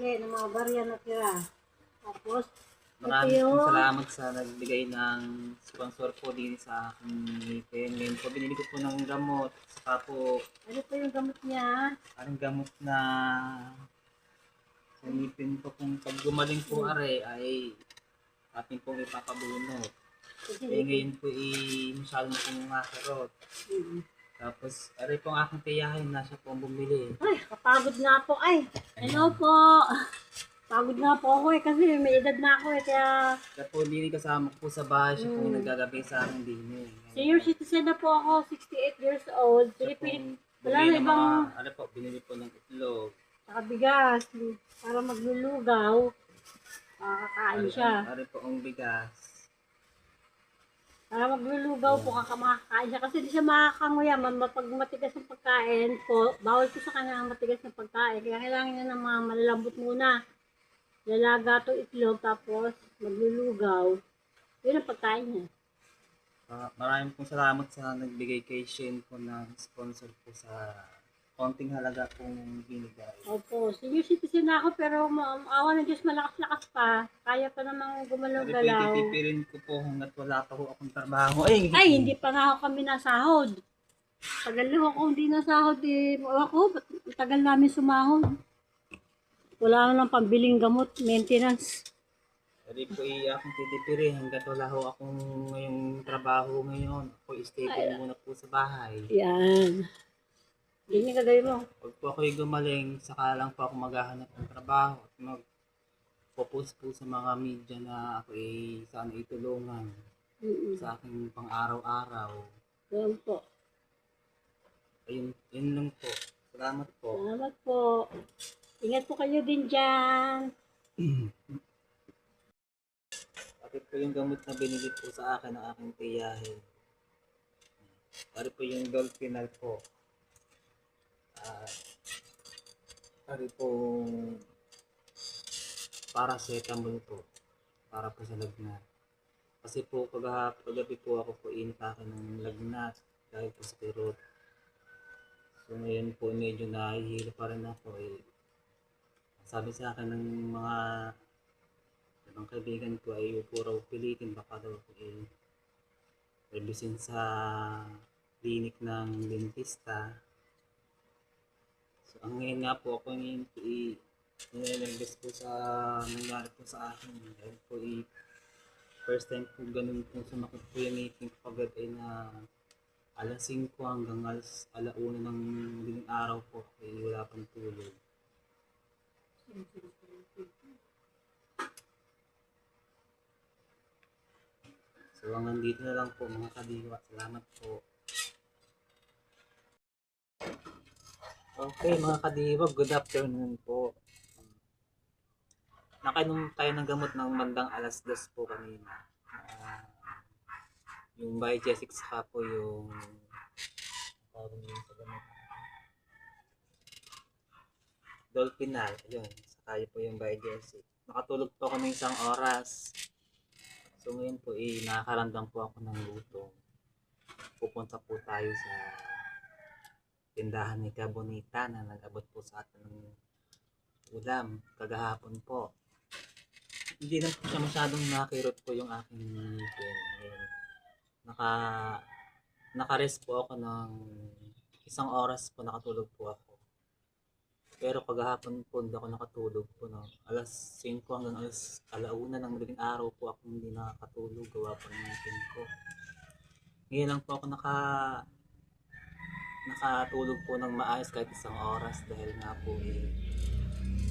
ng mga barya na tira. Tapos, ito Maraming yung, salamat sa nagbigay ng sponsor po din sa aking ngipin. Ngayon po, binili ko po ng gamot. Saka po, ano po yung gamot niya? ang gamot na sa ngipin ko kung pag gumaling po are ay ating pong ipapabunot. Kasi Eh ngayon po masyadong pong makarot. Tapos, aray po ang aking tiyahin, nasa po ang bumili. Ay, kapagod nga po. Ay, hello po. Pagod nga po ako kasi may edad na ako kaya Kaya po hindi kasama ko po sa bahay, siya po yung naggagabi sa akin din senior citizen na po ako, 68 years old. Pilipinit, wala na ibang ano po, binili po ng itlog. saka bigas para maglulugaw. Kakain siya. Ari po ang bigas. Para maglulugaw po makakain siya kasi di siya makakanguya. Pag matigas ng pagkain po, bawal po sa kanya ang matigas ng pagkain. Kaya kailangan niya ng mga malalambot muna. Lalaga to itlog tapos maglulugaw. Yun ang pagkain niya. Maraming pong salamat sa nagbigay kay Shane po ng sponsor po sa konting halaga pong binigay. Opo, senior citizen na ako pero awa ng Diyos malakas-lakas pa. Kaya pa namang Ari po gumalaw-galaw. titipirin ko po hanggat wala pa po akong trabaho. Ay, hindi pa nga ako kami nasahod. Tagal na ako hindi nasahod eh. Ako, ba't ang tagal namin sumahod? Wala nang pambiling gamot, maintenance. Ari po akong titipirin hanggat wala ho akong ngayong trabaho ngayon. Ako stay po muna po sa bahay. Yan. Ganyan gagawin mo. Pag po ako'y gumaling, saka lang po ako maghahanap ng trabaho at mag-post po sa mga media na ako ay sana itulungan sa aking pang-araw-araw. Yan po. Ayun, yun lang po. Salamat po. Salamat po. Ingat po kayo din dyan. Bakit po yung gamot na binili po sa akin ng aking tiyahin? Pari po yung Dolphinal po. Pari po paracetamol po. Para po sa lagnat. Kasi po kagabi po ako po inatake ng lagnat dahil po sa kirot. So ngayon po medyo nahihilo pa rin ako eh. Sabi sa akin ng mga ibang kaibigan ko ay upo raw pilitin baka daw ako redusin sa clinic ng dentista. So ang ngayon nga po ako ngayon po nilalagdas po sa nangyari po sa akin dahil po first time po ganun po sumakit po yung ngipin ko agad ay na alas 5 hanggang alauna ng madaling araw po ay wala pang tulog. So hanggang dito na lang po mga kadiwa. Salamat po. Okay mga kadiwa, good afternoon po. Nakainom tayo ng gamot ng bandang alas 2 po kanina. Yung Biogesic saka po yung sa gamot. Dolphinal, yun. Saka po yung Biogesic. Nakatulog po ako ng 1 oras. So ngayon po nakakaramdam po ako ng gutom. Pupunta po tayo sa tindahan ni Kabonita na nag-abot po sa atin ng ulam kagahapon po. Hindi na po siya masyadong nakirot po yung aking ngipin. Naka-rest po ako ng 1 oras po, nakatulog po ako. Pero kagahapon po hindi ako nakatulog po no. Alas 5 hanggang alauna ng madaling araw po ako hindi nakatulog gawa po ng ngipin ko. Ngayon lang po ako nakatulog po ng maayos kahit 1 oras dahil nga po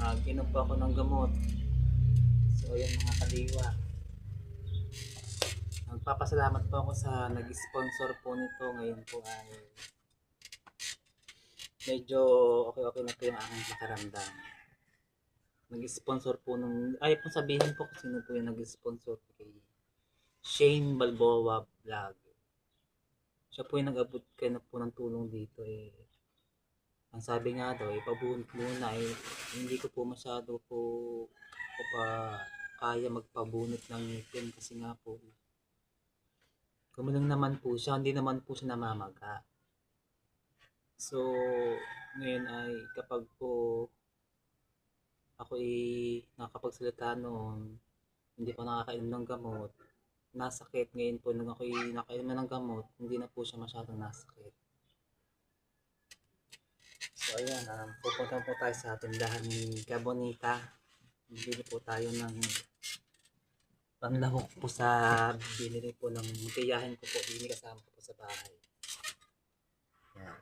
nag-inom po ako ng gamot. So yun mga kadiwa. Nagpapasalamat po ako sa nag-sponsor po nito. Ngayon po ay medyo okay na po yung aking pakiramdam. Nag-sponsor po ayaw po sabihin po kung sino po yung nag-sponsor kay Shane Balboa Vlog. Siya po yung nag-abot kayo na po ng tulong dito ang sabi nga daw ipabunot muna hindi ko po masyado po kaya magpabunot ng ngipin kasi nga po gumaling naman po siya, hindi naman po siya namamaga. So ngayon ay kapag po ako nakapagsalita noon, hindi pa nakakainom ng gamot, nasakit. Ngayon po nung ako'y nakainom na ng gamot, hindi na po siya masyadong nasakit. So ayan, pupunta po tayo sa tindahan ni Cabonita. Bibili po tayo ng panlahok po sa binili po ng tiyahin ko po, binili kasama ko po sa bahay. Ayan.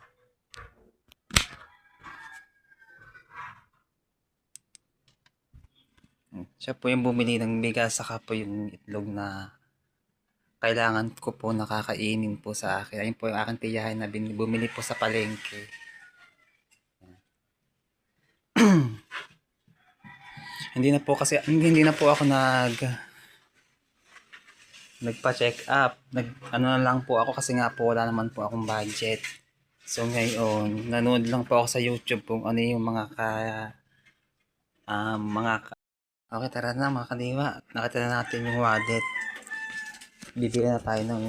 Siya po yung bumili ng bigas, saka po yung itlog na kailangan ko po nakakainin po sa akin. Ayun po yung aking tiyahin na bumili po sa palengke. Hindi na po ako nagpa-check up. Ano na lang po ako kasi nga po wala naman po akong budget. So ngayon, nanood lang po ako sa YouTube kung ano yung okay, tara na mga kadiwa. Nakita na natin yung wallet. Bibili na tayo ng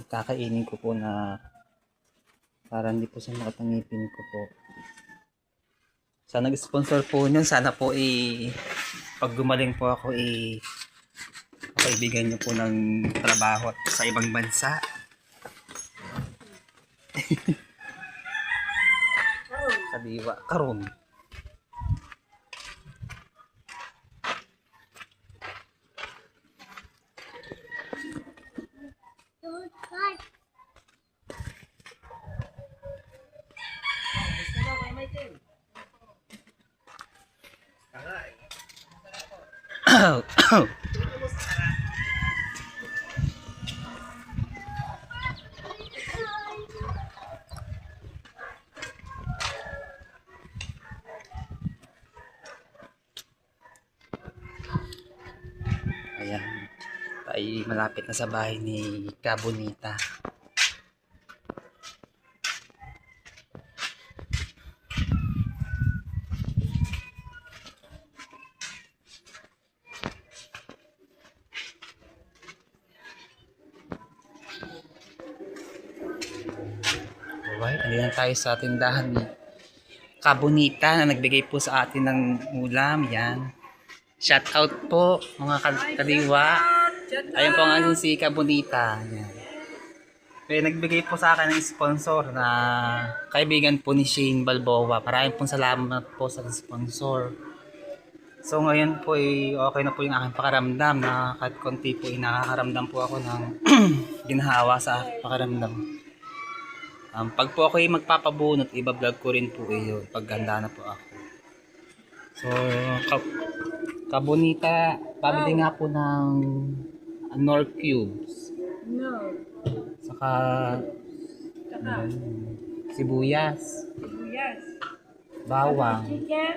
kakainin ko po na para hindi po siya makatangipin ko po. Sa nag-sponsor po niyan, sana po pag gumaling po ako paibigyan niyo po ng trabaho sa ibang bansa. Kadiwa, karon. Ayan, tayo malapit na sa bahay ni Cabonita. Alright, andyan tayo sa tindahan ni Cabonita na nagbigay po sa atin ng ulam. Yan. Shout out po mga kadiwa. Ayun po ang ating si Cabonita. Yan. May nagbigay po sa akin ng sponsor na kaibigan po ni Shane Balboa. Maraming pong salamat po sa sponsor. So ngayon po okay na po yung aking pakaramdam na kahit konti po nakakaramdam po ako ng ginhawa sa pakaramdam. Pag po ako magpapabunot, iba-vlog ko rin po yun pag ganda na po ako. So, Cabonita, pabili nga po ng Nor cubes. No. Saka sibuyas, bawang, Chicken?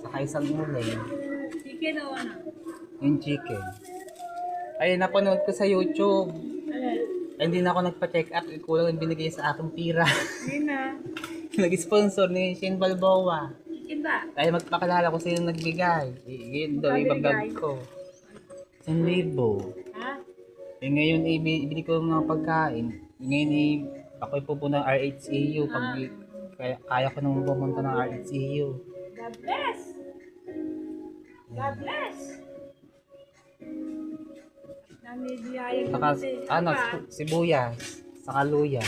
saka isang uling, Chicken o ano? yung chicken. Ay, napanood ko sa YouTube. Ay, hindi na ako nagpa-check up. Kulang yung binigay sa aking pira. Hindi na. Nag-sponsor ni Shane Balboa. Chicken ba? Kaya magpakilala ko sino nagbigay. Yun daw, ibablog ko. 1,000. Ha? Ngayon, ibili ko ng mga pagkain. Ngayon, ako'y pupunta ng RHCU. Kaya ko nang pumunta ng RHCU. God bless! God bless! Namibiyayag Saka, sibuyas. Saka luya.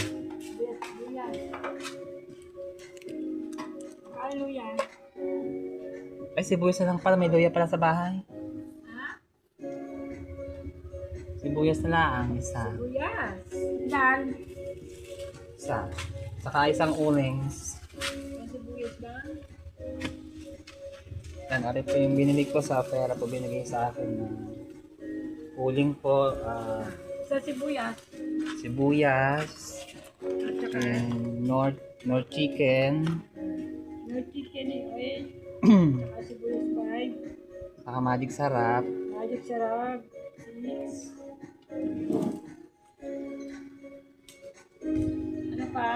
Ano yan? Ay, sibuyas na lang pala. May luya pala sa bahay. Ha? Sibuyas na lang. Isa. Sibuyas. Ilan? Isa. Saka isang uling. Yung sibuyas ba? Yan, ari po yung binili ko sa pera po binigay sa akin na uling po, Sa sibuyas. sibuyas, At saka nor chicken, yung chicken oil. Saka sibuyas pie. saka magic sarap, Magic sarap. Mix. Ano pa?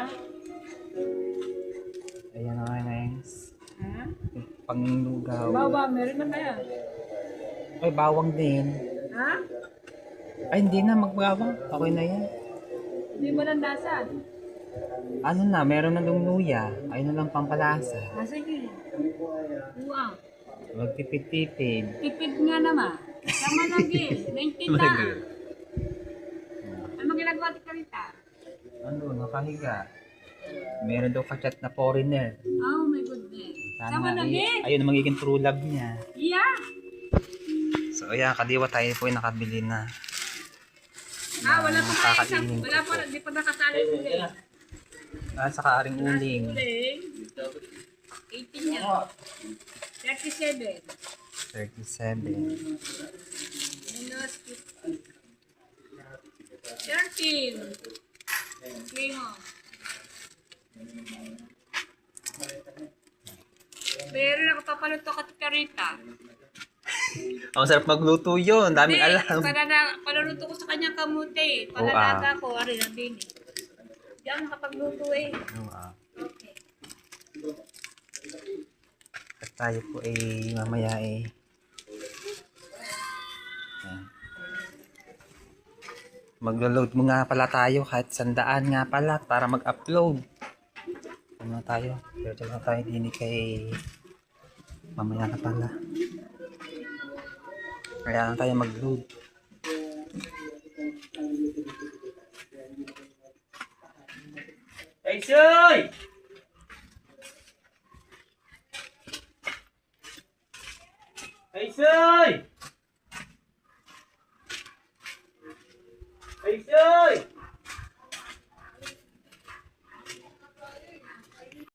ayan na guys, Ha? panglugaw. Bawa, meron na kaya? Ay, bawang din. Ha? Ay, hindi na, magbawang. Okay na yan. Hindi mo landasan. Ano na, meron na yung luya. Ayun na lang pampalasa. Sige. Uwang. Magtipid-tipid. Tipid nga naman. Sama lagi. Naintindihan. Ano ginagawa ni Karita? Ano, nakahiga. Meron daw ka-chat na foreigner. Oh my goodness. Sama Sana lagi. ayun ang magiging true love niya. Yeah. So ayan, kadiwa tayo po yung nakabili na. Wala pa tayo. Kakainin ko Wala pa. po. Di pa nakasali ulit. At saka aring uling. Uling. 18 yan. 37. 37. Minus 50. 13. Okay mo. Pero nakapapaluto ka ti Karita. Ang sarap magluto yun. Daming alam. Paluluto ko sa kanyang kamuti. Palalaga ko. Ari na din eh. Diyan makapagluto eh. Okay. At tayo po mamaya ayan. Maglo-load mo nga pala tayo kahit 100 nga pala para mag-upload. Ano tayo? Pero na tayo din kay mamaya na pala. Kaya na tayo mag-load. Hey, Soy! Hey, Soy! Hey, Soy!